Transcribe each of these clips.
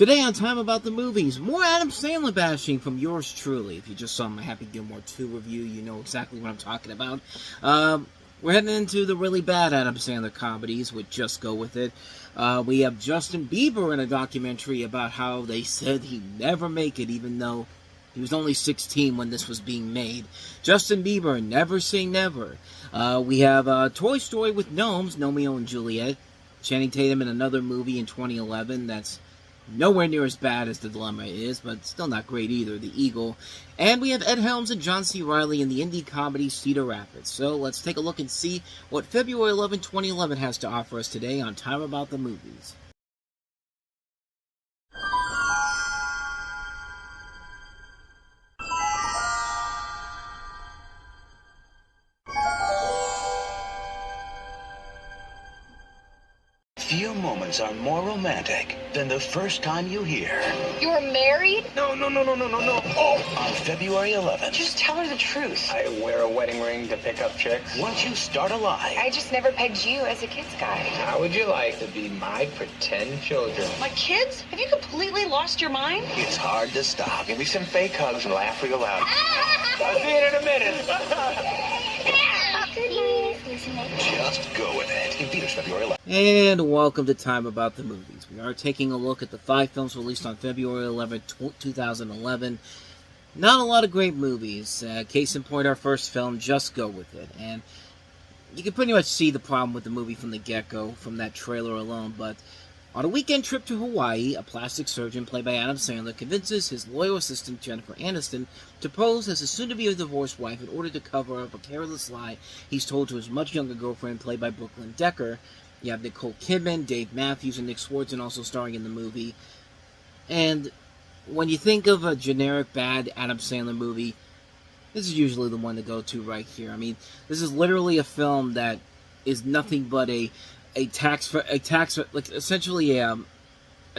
Today on Time About the Movies, more Adam Sandler bashing from yours truly. If you just saw my Happy Gilmore 2 review, you know exactly what I'm talking about. We're heading into the really bad Adam Sandler comedies with Just Go With It. We have Justin Bieber in a documentary about how they said he'd never make it, even though he was only 16 when this was being made. Justin Bieber, Never Say Never. We have Toy Story with Gnomes, Gnomeo and Juliet. Channing Tatum in another movie in 2011 that's nowhere near as bad as The Dilemma is, but still not great either, The Eagle. And we have Ed Helms and John C. Reilly in the indie comedy Cedar Rapids. So let's take a look and see what February 11, 2011 has to offer us today on Time About the Movies. Few moments are more romantic than the first time you hear. You're married? No. Oh! On February 11th. Just tell her the truth. I wear a wedding ring to pick up chicks. Once you start a lie. I just never pegged you as a kid's guy. How would you like to be my pretend children? My kids? Have you completely lost your mind? It's hard to stop. Give me some fake hugs and laugh real loud. I'll see you in a minute. Just Go With It. In theaters February 11th. And welcome to Time About the Movies. We are taking a look at the 5 films released on February 11, 2011. Not a lot of great movies. Case in point, our first film, Just Go With It. And you can pretty much see the problem with the movie from the get-go, from that trailer alone. But on a weekend trip to Hawaii, a plastic surgeon, played by Adam Sandler, convinces his loyal assistant, Jennifer Aniston, to pose as a soon-to-be divorced wife in order to cover up a careless lie he's told to his much younger girlfriend, played by Brooklyn Decker. You have Nicole Kidman, Dave Matthews, and Nick Swartzen also starring in the movie. And when you think of a generic bad Adam Sandler movie, this is usually the one to go to right here. I mean, this is literally a film that is nothing but a tax essentially a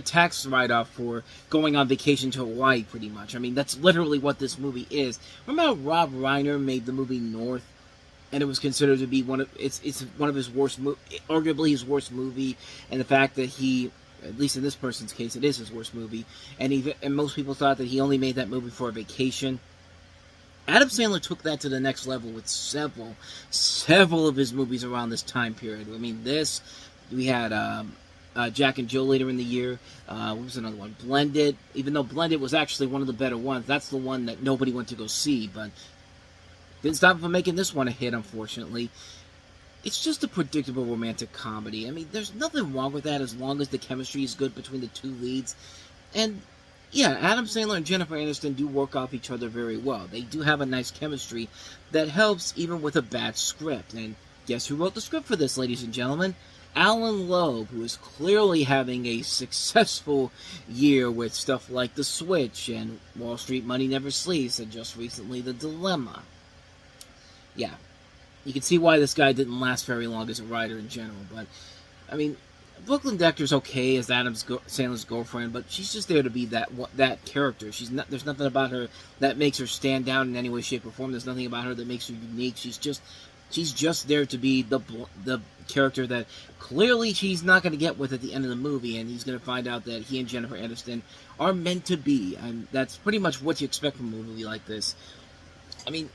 tax write-off for going on vacation to Hawaii, pretty much. I mean, that's literally what this movie is. Remember how Rob Reiner made the movie North, and it was considered to be one of his worst, arguably his worst movie, and the fact that he, at least in this person's case, it is his worst movie, and most people thought that he only made that movie for a vacation. Adam Sandler took that to the next level with several of his movies around this time period. I mean, we had Jack and Jill later in the year. What was another one? Blended. Even though Blended was actually one of the better ones, that's the one that nobody went to go see, but didn't stop him from making this one a hit, unfortunately. It's just a predictable romantic comedy. I mean, there's nothing wrong with that as long as the chemistry is good between the two leads. And yeah, Adam Sandler and Jennifer Aniston do work off each other very well. They do have a nice chemistry that helps even with a bad script. And guess who wrote the script for this, ladies and gentlemen? Alan Loeb, who is clearly having a successful year with stuff like The Switch and Wall Street Money Never Sleeps, and just recently The Dilemma. Yeah, you can see why this guy didn't last very long as a writer in general. But, I mean, Brooklyn Decker's okay as Sandler's girlfriend, but she's just there to be that character. There's nothing about her that makes her stand out in any way, shape, or form. There's nothing about her that makes her unique. She's just there to be the character that clearly she's not going to get with at the end of the movie, and he's going to find out that he and Jennifer Aniston are meant to be. And that's pretty much what you expect from a movie like this. I mean,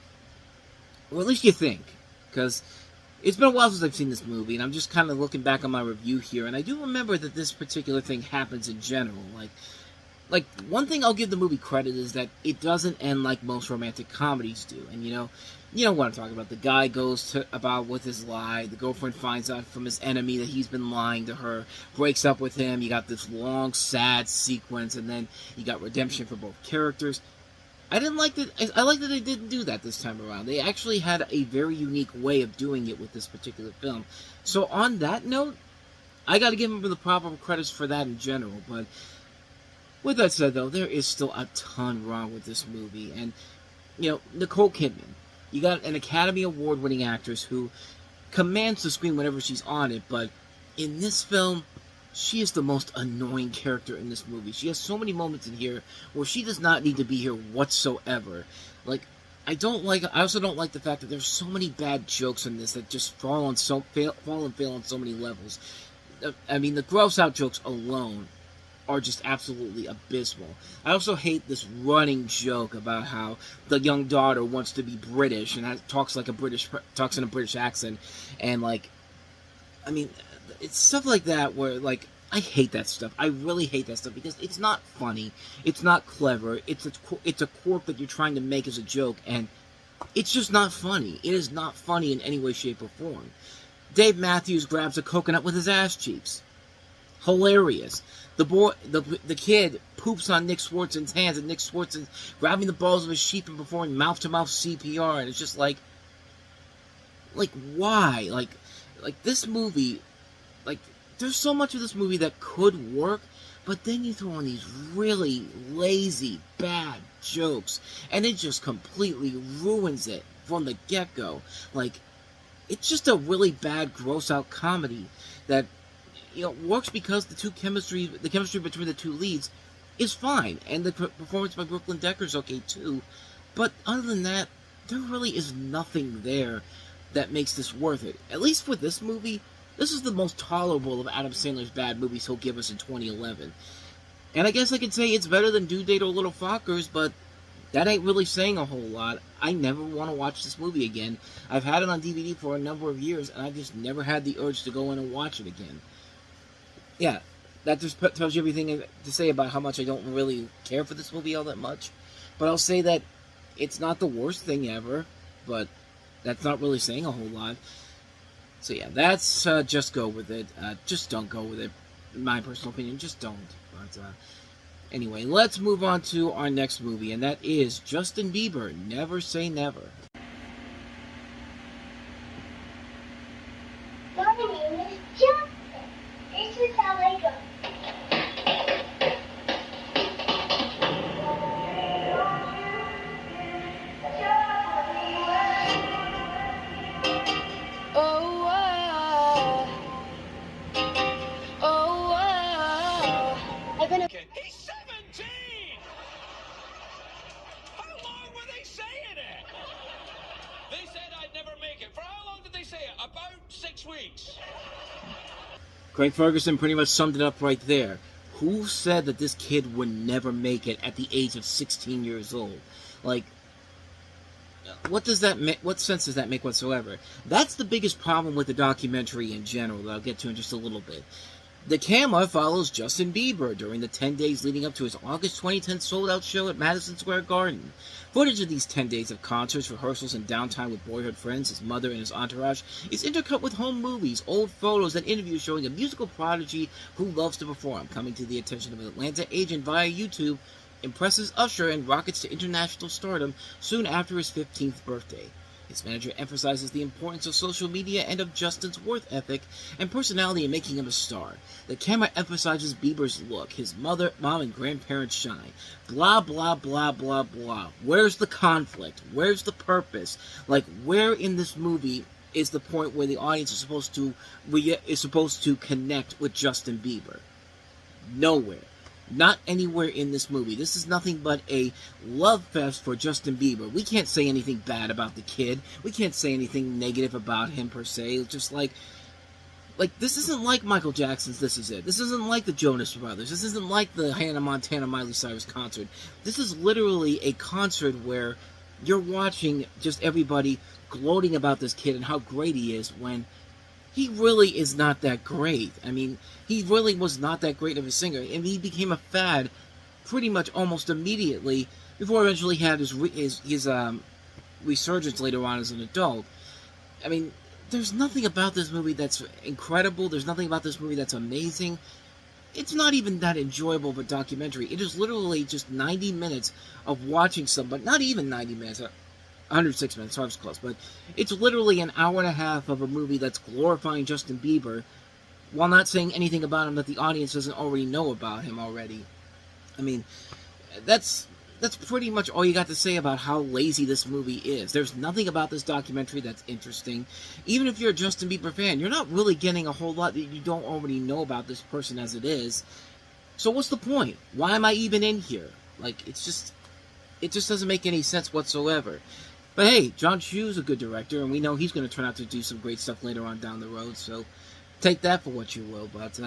or at least you think, because it's been a while since I've seen this movie, and I'm just kind of looking back on my review here, and I do remember that this particular thing happens in general. Like one thing I'll give the movie credit is that it doesn't end like most romantic comedies do. And you know what I'm talking about. The guy goes about with his lie. The girlfriend finds out from his enemy that he's been lying to her, breaks up with him. You got this long, sad sequence, and then you got redemption for both characters. I like that they didn't do that this time around. They actually had a very unique way of doing it with this particular film. So on that note, I got to give them the proper credits for that in general. But with that said, though, there is still a ton wrong with this movie. And, Nicole Kidman, you got an Academy Award-winning actress who commands the screen whenever she's on it, but in this film, she is the most annoying character in this movie. She has so many moments in here where she does not need to be here whatsoever. Like, I also don't like the fact that there's so many bad jokes in this that just fall and fail on so many levels. I mean, the gross out jokes alone are just absolutely abysmal. I also hate this running joke about how the young daughter wants to be British and talks in a British accent, and like, I mean, it's stuff like that where like I hate that stuff. I really hate that stuff because it's not funny, it's not clever, it's a quirk that you're trying to make as a joke, and it's just not funny. It is not funny in any way, shape, or form. Dave Matthews grabs a coconut with his ass cheeks. Hilarious. The kid poops on Nick Swartzen's hands, and Nick Swartzen grabbing the balls of his sheep and performing mouth-to-mouth CPR, and it's just like why? Like this movie, like there's so much of this movie that could work, but then you throw in these really lazy, bad jokes, and it just completely ruins it from the get-go. Like, it's just a really bad, gross-out comedy that, you know, works because the chemistry between the two leads is fine, and the performance by Brooklyn Decker is okay too. But other than that, there really is nothing there that makes this worth it. At least for this movie, this is the most tolerable of Adam Sandler's bad movies he'll give us in 2011. And I guess I could say it's better than Due Date or Little Fockers, but that ain't really saying a whole lot. I never want to watch this movie again. I've had it on DVD for a number of years, and I've just never had the urge to go in and watch it again. Yeah, that just tells you everything to say about how much I don't really care for this movie all that much. But I'll say that it's not the worst thing ever, but that's not really saying a whole lot. So yeah, that's just go with it. Just don't go with it. In my personal opinion, just don't. But anyway, let's move on to our next movie, and that is Justin Bieber, Never Say Never. My name is Justin. This is how I go. He's 17! How long were they saying it? They said I'd never make it. For how long did they say it? About 6 weeks. Craig Ferguson pretty much summed it up right there. Who said that this kid would never make it at the age of 16 years old? Like, what does that make? What sense does that make whatsoever? That's the biggest problem with the documentary in general that I'll get to in just a little bit. The camera follows Justin Bieber during the 10 days leading up to his August 2010 sold-out show at Madison Square Garden. Footage of these 10 days of concerts, rehearsals, and downtime with boyhood friends, his mother, and his entourage is intercut with home movies, old photos, and interviews showing a musical prodigy who loves to perform. Coming to the attention of an Atlanta agent via YouTube, impresses Usher and rockets to international stardom soon after his 15th birthday. His manager emphasizes the importance of social media and of Justin's work ethic and personality in making him a star. The camera emphasizes Bieber's look, his mom and grandparents shine. Blah, blah, blah, blah, blah. Where's the conflict? Where's the purpose? Like, where in this movie is the point where the audience is supposed to connect with Justin Bieber? Nowhere. Not anywhere in this movie. This is nothing but a love fest for Justin Bieber. We can't say anything bad about the kid. We can't say anything negative about him per se. It's just like this isn't like Michael Jackson's This Is It. This isn't like the Jonas Brothers. This isn't like the Hannah Montana Miley Cyrus concert. This is literally a concert where you're watching just everybody gloating about this kid and how great he is when he really is not that great. I mean, he really was not that great of a singer, and he became a fad pretty much almost immediately before eventually he had his resurgence later on as an adult. I mean, there's nothing about this movie that's incredible. There's nothing about this movie that's amazing. It's not even that enjoyable of a documentary. It is literally just 90 minutes of watching somebody, not even 90 minutes, 106 minutes, so I was close, but it's literally an hour and a half of a movie that's glorifying Justin Bieber while not saying anything about him that the audience doesn't already know about him already. I mean, that's pretty much all you got to say about how lazy this movie is. There's nothing about this documentary that's interesting. Even if you're a Justin Bieber fan, you're not really getting a whole lot that you don't already know about this person as it is. So what's the point? Why am I even in here? Like, it just doesn't make any sense whatsoever. But hey, John Chu's a good director, and we know he's going to turn out to do some great stuff later on down the road, so take that for what you will. But,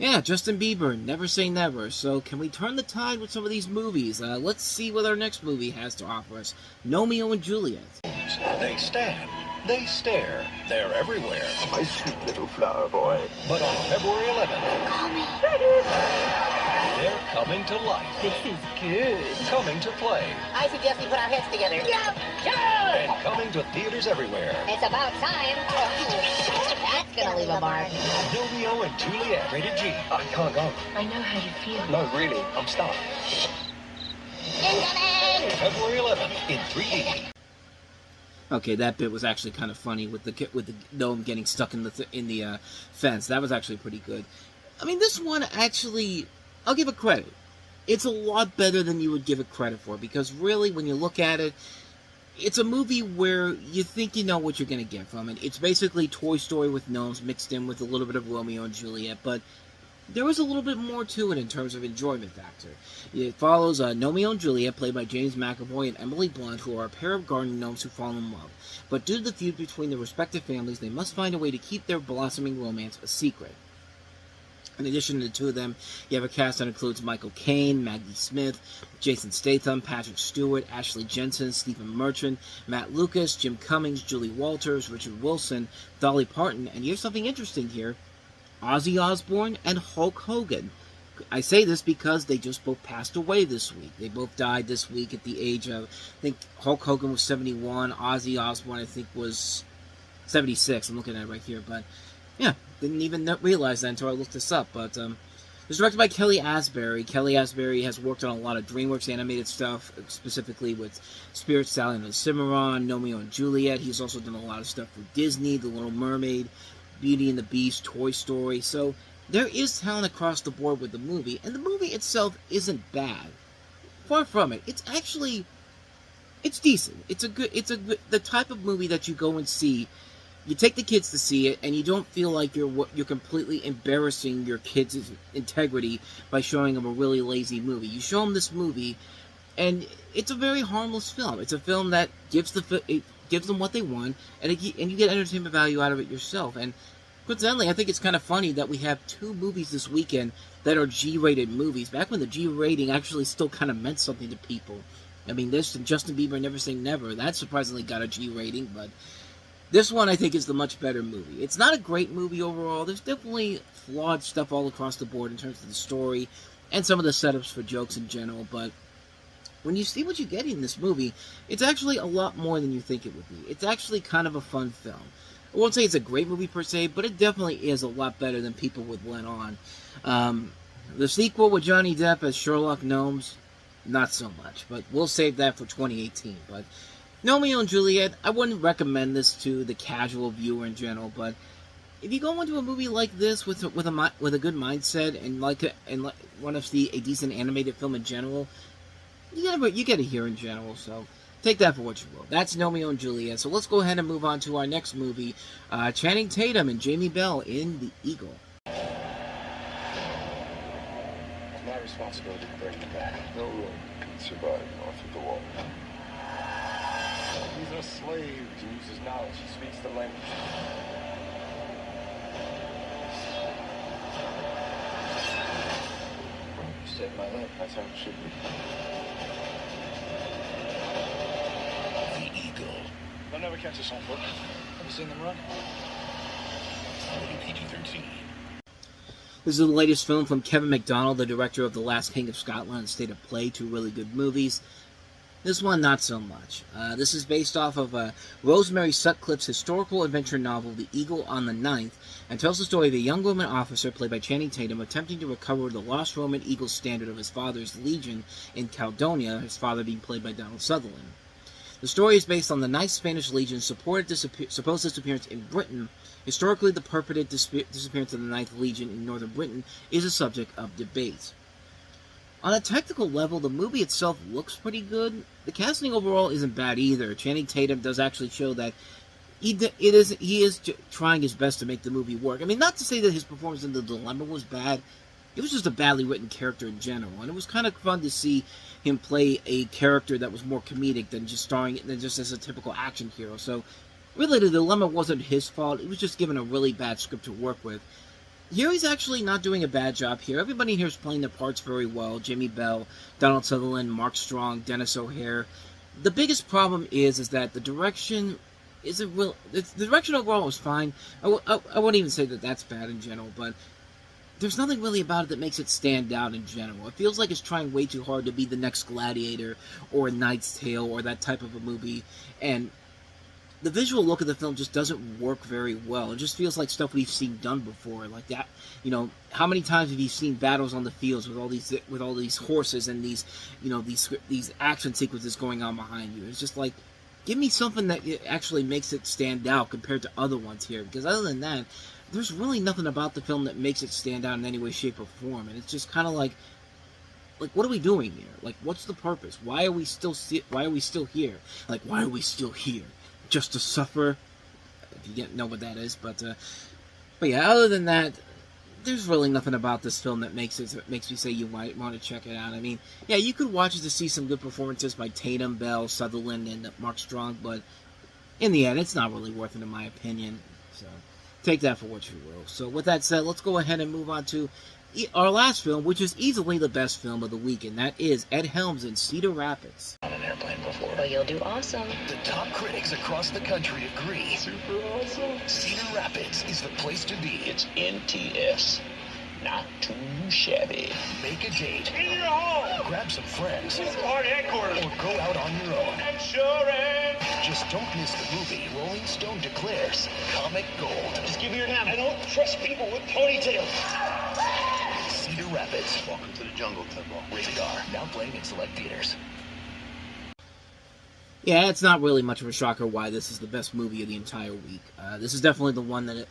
Yeah, Justin Bieber, Never Say Never. So can we turn the tide with some of these movies? Let's see what our next movie has to offer us. Gnomeo and Juliet. They stand. They stare. They're everywhere. My sweet little flower boy. But on February 11th, Call me. they're coming to life. This is good. Coming to play. I suggest we put our heads together. Yeah. And coming to theaters everywhere. It's about time. That's gonna leave a mark. Gnomeo and Juliet. Rated G. I can't go. I know how you feel. No, really. I'm stuck. Incoming! February 11th in 3D. Okay, that bit was actually kind of funny with the gnome getting stuck in the fence. That was actually pretty good. I mean, this one actually, I'll give it credit. It's a lot better than you would give it credit for, because really, when you look at it, it's a movie where you think you know what you're going to get from it. It's basically Toy Story with gnomes mixed in with a little bit of Romeo and Juliet, but there was a little bit more to it in terms of enjoyment factor. It follows Gnomeo and Juliet, played by James McAvoy and Emily Blunt, who are a pair of garden gnomes who fall in love. But due to the feud between their respective families, they must find a way to keep their blossoming romance a secret. In addition to the two of them, you have a cast that includes Michael Caine, Maggie Smith, Jason Statham, Patrick Stewart, Ashley Jensen, Stephen Merchant, Matt Lucas, Jim Cummings, Julie Walters, Richard Wilson, Dolly Parton, and here's something interesting here: Ozzy Osbourne and Hulk Hogan. I say this because they just both passed away this week. They both died this week at the age of, I think Hulk Hogan was 71, Ozzy Osbourne I think was 76. I'm looking at it right here, but yeah, didn't even realize that until I looked this up. But it was directed by Kelly Asbury. Kelly Asbury has worked on a lot of DreamWorks animated stuff, specifically with Spirit Stallion and Cimarron, Gnomeo and Juliet. He's also done a lot of stuff for Disney, The Little Mermaid, Beauty and the Beast, Toy Story. So there is talent across the board with the movie, and the movie itself isn't bad. Far from it. It's actually, it's decent. It's a good, the type of movie that you go and see. You take the kids to see it, and you don't feel like you're completely embarrassing your kids' integrity by showing them a really lazy movie. You show them this movie, and it's a very harmless film. It's a film that gives them what they want, and you get entertainment value out of it yourself. And coincidentally, I think it's kind of funny that we have two movies this weekend that are G-rated movies. Back when the G rating actually still kind of meant something to people. I mean, this and Justin Bieber, Never Say Never, that surprisingly got a G rating, but this one, I think, is the much better movie. It's not a great movie overall. There's definitely flawed stuff all across the board in terms of the story and some of the setups for jokes in general, but when you see what you get in this movie, it's actually a lot more than you think it would be. It's actually kind of a fun film. I won't say it's a great movie per se, but it definitely is a lot better than people would let on. The sequel with Johnny Depp as Sherlock Gnomes, not so much, but we'll save that for 2018. But Gnomeo and Juliet, I wouldn't recommend this to the casual viewer in general, but if you go into a movie like this with a good mindset and want to see a decent animated film in general, you get it here in general, so take that for what you will. That's Gnomeo and Juliet. So let's go ahead and move on to our next movie, Channing Tatum and Jamie Bell in The Eagle. It's my responsibility to bring them back. No room can survive north of the wall. He's a slave. He uses knowledge. He speaks the language. You saved my life. That's how it should be. The Eagle. They'll never catch us on foot. Have you seen them run? Rated PG-13. This is the latest film from Kevin MacDonald, the director of The Last King of Scotland and State of Play, two really good movies. This one, not so much. This is based off of Rosemary Sutcliffe's historical adventure novel, The Eagle on the Ninth, and tells the story of a young Roman officer, played by Channing Tatum, attempting to recover the lost Roman eagle standard of his father's legion in Caledonia, his father being played by Donald Sutherland. The story is based on the Ninth Spanish Legion's supposed disappearance in Britain. Historically, the purported disappearance of the Ninth Legion in northern Britain is a subject of debate. On a technical level, the movie itself looks pretty good. The casting overall isn't bad either. Channing Tatum does actually show that he is trying his best to make the movie work. I mean, not to say that his performance in The Dilemma was bad. It was just a badly written character in general, and it was kind of fun to see him play a character that was more comedic than just as a typical action hero. So, really, The Dilemma wasn't his fault. It was just given a really bad script to work with. here he's actually not doing a bad job here. Everybody here is playing their parts very well. Jimmy Bell, Donald Sutherland, Mark Strong, Dennis O'Hare. The biggest problem is that the direction isn't real. The direction overall was fine. I wouldn't even say that that's bad in general, but there's nothing really about it that makes it stand out in general. It feels like it's trying way too hard to be the next Gladiator or A Knight's Tale or that type of a movie, and the visual look of the film just doesn't work very well. It just feels like stuff we've seen done before, like that. You know, how many times have you seen battles on the fields with all these horses and these, you know, these action sequences going on behind you? It's just like, give me something that actually makes it stand out compared to other ones here. Because other than that, there's really nothing about the film that makes it stand out in any way, shape, or form. And it's just kind of like, what are we doing here? Like, what's the purpose? Why are we still here? Like, why are we still here? Just to suffer, if you know what that is, but yeah. Other than that, there's really nothing about this film that makes me say you might want to check it out. I mean, yeah, you could watch it to see some good performances by Tatum, Bell, Sutherland, and Mark Strong, but in the end, it's not really worth it in my opinion. So take that for what you will. So with that said, let's go ahead and move on to our last film, which is easily the best film of the week, and that is Ed Helms in Cedar Rapids. On an airplane before. Well, you'll do awesome. The top critics across the country agree. Super awesome. Cedar Rapids is the place to be. It's NTS. Not too shabby. Make a date. In your home! Grab some friends. Party headquarters. Or go out on your own. Insurance! Just don't miss the movie Rolling Stone declares comic gold. Just give me your hand. I don't trust people with ponytails. Cedar Rapids. Welcome to the jungle, Temple. Rated R. Now playing in select theaters. Yeah, it's not really much of a shocker why this is the best movie of the entire week. This is definitely the one that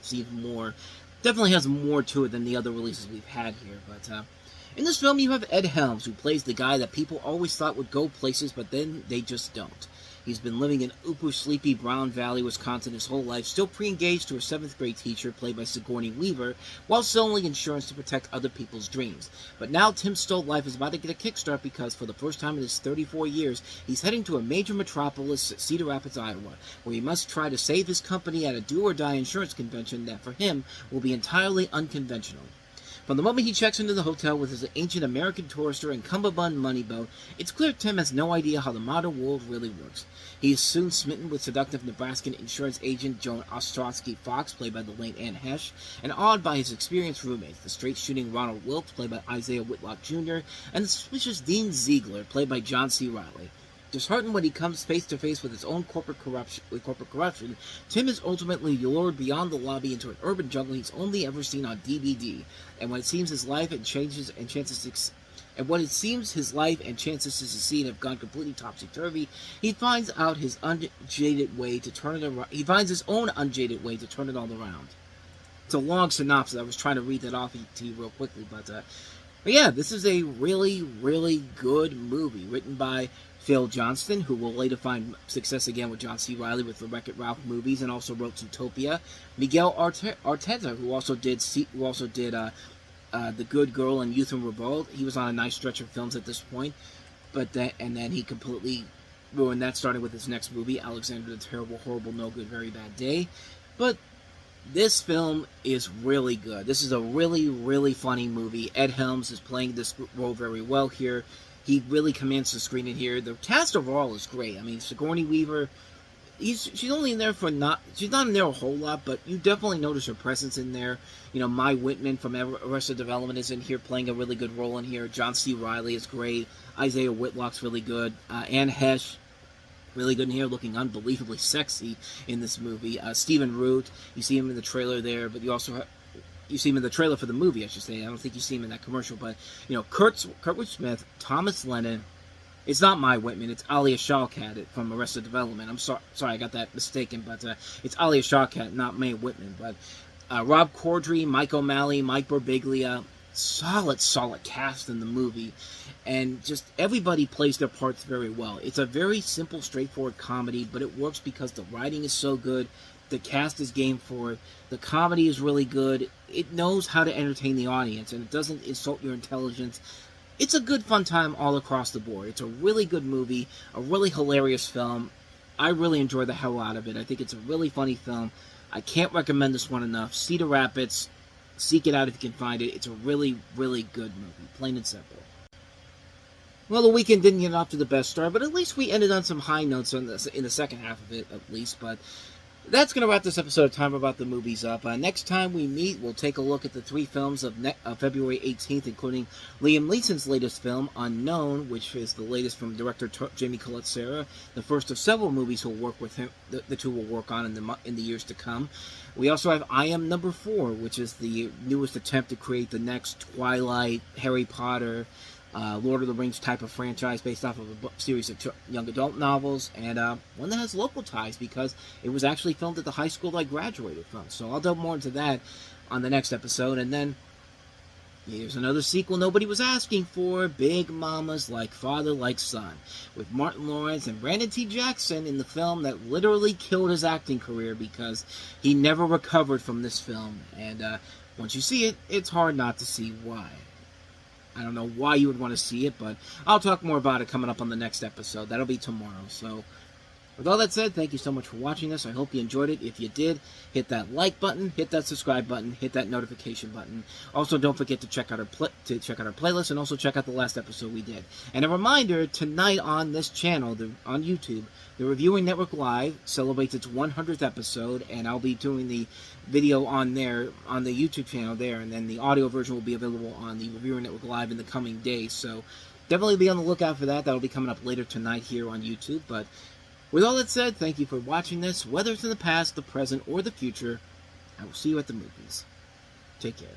definitely has more to it than the other releases we've had here. But in this film, you have Ed Helms, who plays the guy that people always thought would go places, but then they just don't. He's been living in sleepy Brown Valley, Wisconsin his whole life, still pre-engaged to a 7th grade teacher played by Sigourney Weaver, while selling insurance to protect other people's dreams. But now Tim Stolt life is about to get a kickstart because for the first time in his 34 years, he's heading to a major metropolis, Cedar Rapids, Iowa, where he must try to save his company at a do-or-die insurance convention that for him will be entirely unconventional. From the moment he checks into the hotel with his ancient American tourister and cummerbund money belt, it's clear Tim has no idea how the modern world really works. He is soon smitten with seductive Nebraskan insurance agent Joan Ostrowski Fox, played by the late Anne Hesh, and awed by his experienced roommates, the straight-shooting Ronald Wilkes, played by Isaiah Whitlock Jr., and the suspicious Dean Ziegler, played by John C. Reilly. Disheartened when he comes face-to-face with his own corporate corruption, Tim is ultimately lured beyond the lobby into an urban jungle he's only ever seen on DVD. And when it seems his life and chances to succeed have gone completely topsy-turvy, he finds his own unjaded way to turn it all around. It's a long synopsis. I was trying to read that off to you real quickly, but yeah, this is a really, really good movie written by Phil Johnston, who will later find success again with John C. Reilly with the Wreck-It Ralph movies, and also wrote Zootopia. Miguel Arteta, who also did The Good Girl and Youth and Revolt. He was on a nice stretch of films at this point, and then he completely ruined that, starting with his next movie, Alexander the Terrible, Horrible, No Good, Very Bad Day. But this film is really good. This is a really, really funny movie. Ed Helms is playing this role very well here. He really commands the screen in here. The cast overall is great. I mean, Sigourney Weaver, she's only in there she's not in there a whole lot, but you definitely notice her presence in there. You know, Mai Whitman from Arrested Development is in here playing a really good role in here. John C. Reilly is great. Isaiah Whitlock's really good. Anne Hesh, really good in here, looking unbelievably sexy in this movie. Stephen Root, you see him in the trailer there, but you see him in the trailer for the movie, I should say. I don't think you see him in that commercial, but, you know, Kurtwood Smith, Thomas Lennon. It's not Mai Whitman, it's Alia Shawkat from Arrested Development. I'm sorry, I got that mistaken, but it's Alia Shawkat, not Mai Whitman. But Rob Corddry, Mike O'Malley, Mike Birbiglia, solid cast in the movie. And just everybody plays their parts very well. It's a very simple, straightforward comedy, but it works because the writing is so good. The cast is game for it. The comedy is really good. It knows how to entertain the audience, and it doesn't insult your intelligence. It's a good, fun time all across the board. It's a really good movie, a really hilarious film. I really enjoy the hell out of it. I think it's a really funny film. I can't recommend this one enough. Cedar Rapids, Seek it out if you can find it. It's a really, really good movie, plain and simple. Well, the weekend didn't get off to the best start, but at least we ended on some high notes in the second half of it, at least. But that's going to wrap this episode of Time About the Movies up. Next time we meet, we'll take a look at the 3 films of February 18th, including Liam Neeson's latest film, Unknown, which is the latest from director Jamie Collet-Serra, the first of several movies he'll work with him. The two will work on in the years to come. We also have I Am Number 4, which is the newest attempt to create the next Twilight, Harry Potter, Lord of the Rings type of franchise based off of a series of young adult novels, and one that has local ties because it was actually filmed at the high school I graduated from. So I'll delve more into that on the next episode. And then here's another sequel nobody was asking for, Big Mamas Like Father Like Son, with Martin Lawrence and Brandon T. Jackson in the film that literally killed his acting career because he never recovered from this film. And once you see it, it's hard not to see why. I don't know why you would want to see it, but I'll talk more about it coming up on the next episode. That'll be tomorrow. So, with all that said, thank you so much for watching this. I hope you enjoyed it. If you did, hit that like button, hit that subscribe button, hit that notification button. Also, don't forget to check out our playlist and also check out the last episode we did. And a reminder, tonight on this channel, on YouTube, the Reviewing Network Live celebrates its 100th episode, and I'll be doing the video on there, on the YouTube channel there, and then the audio version will be available on the Reviewing Network Live in the coming days. So definitely be on the lookout for that. That'll be coming up later tonight here on YouTube. But with all that said, thank you for watching this. Whether it's in the past, the present, or the future, I will see you at the movies. Take care.